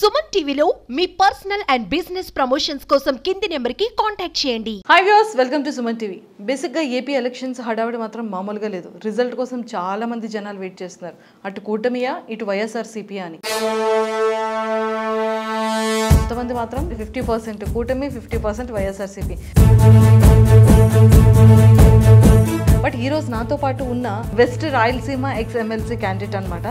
సుమన్ టీవీలో మీ personal and business promotions కోసం కింది నెంబర్కి కాంటాక్ట్ చేయండి. Hi viewers, welcome to Suman TV. బేసిక్గా ఏపీ ఎలక్షన్స్ హడావిడి మాత్రం మామూలుగా లేదు. రిజల్ట్ కోసం చాలా మంది జనాలు వెయిట్ చేస్తున్నారు. అటు కూటమియా ఇటు వైఎస్ఆర్సీపీ అని. కొంతమంది మాత్రం 50% కూటమి, 50% వైఎస్ఆర్సీపీ. బట్ ఈరోజు నాతో పాటు ఉన్న west Rayalaseema X MLC candidate అనమాట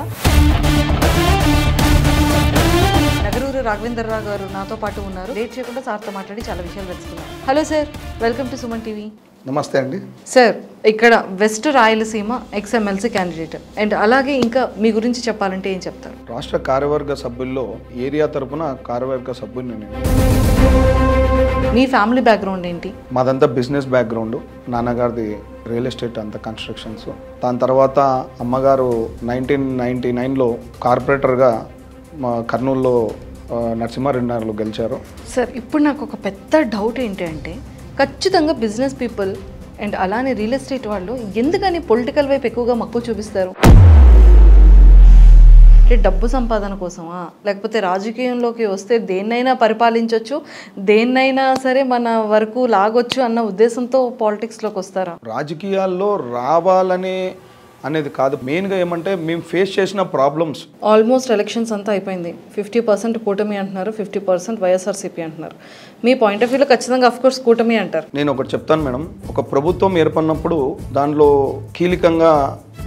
నగరూరు రాఘవేంద్రరావు గారు నాతో పాటు ఉన్నారు. లేట్ చేయకుండా సార్తో మాట్లాడి చాలా విషయాలు తెలుసుకున్నాం. Hello sir, welcome to Suman TV. నమస్తే అండి. సార్, ఇక్కడ west Rayalaseema X MLC candidate and అలాగే ఇంకా మీ గురించి చెప్పాలంటే ఏం చెప్తారు? రాష్ట్ర కార్యవర్గ సభ్యుల్లో ఏరియా తరపున కార్యవర్గ సభ్యుని నేను. మీ ఫ్యామిలీ బ్యాక్గ్రౌండ్ ఏంటి? మాదంతా బిజినెస్ బ్యాక్గ్రౌండ్. నాన్నగారిది రియల్ ఎస్టేట్ అంతా కన్స్ట్రక్షన్స్. దాని తర్వాత అమ్మగారు 1999లో కార్పొరేటర్గా మా కర్నూలులో నరసింహారెడ్డి నగర్లో గెలిచారు. సార్, ఇప్పుడు నాకు ఒక పెద్ద డౌట్ ఏంటి అంటే, ఖచ్చితంగా బిజినెస్ పీపుల్ అండ్ అలానే రియల్ ఎస్టేట్ వాళ్ళు ఎందుకని పొలిటికల్ వైపు ఎక్కువగా మక్కువ చూపిస్తారు? అంటే డబ్బు సంపాదన కోసమా, లేకపోతే రాజకీయంలోకి వస్తే దేన్నైనా పరిపాలించవచ్చు, దేన్నైనా సరే మన వరకు లాగొచ్చు అన్న ఉద్దేశంతో పాలిటిక్స్లోకి వస్తారా? రాజకీయాల్లో రావాలని అనేది కాదు. మెయిన్గా ఏమంటే మేము ఫేస్ చేసిన ప్రాబ్లమ్స్. ఆల్మోస్ట్ ఎలక్షన్స్ అంతా అయిపోయింది. 50% కూటమి అంటున్నారు, 50% వైఎస్ఆర్సీపీ అంటున్నారు. మీ పాయింట్ ఆఫ్ వ్యూలో ఖచ్చితంగా అఫ్కోర్స్ కూటమి అంటారు. నేను ఒకటి చెప్తాను మేడం, ఒక ప్రభుత్వం ఏర్పడినప్పుడు దానిలో కీలకంగా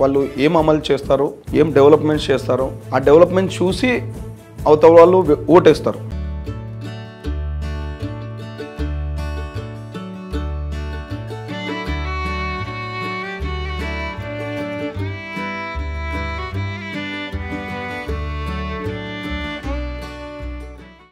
వాళ్ళు ఏం అమలు చేస్తారు, ఏం డెవలప్మెంట్స్ చేస్తారు, ఆ డెవలప్మెంట్ చూసి అవతల వాళ్ళు ఓటేస్తారు.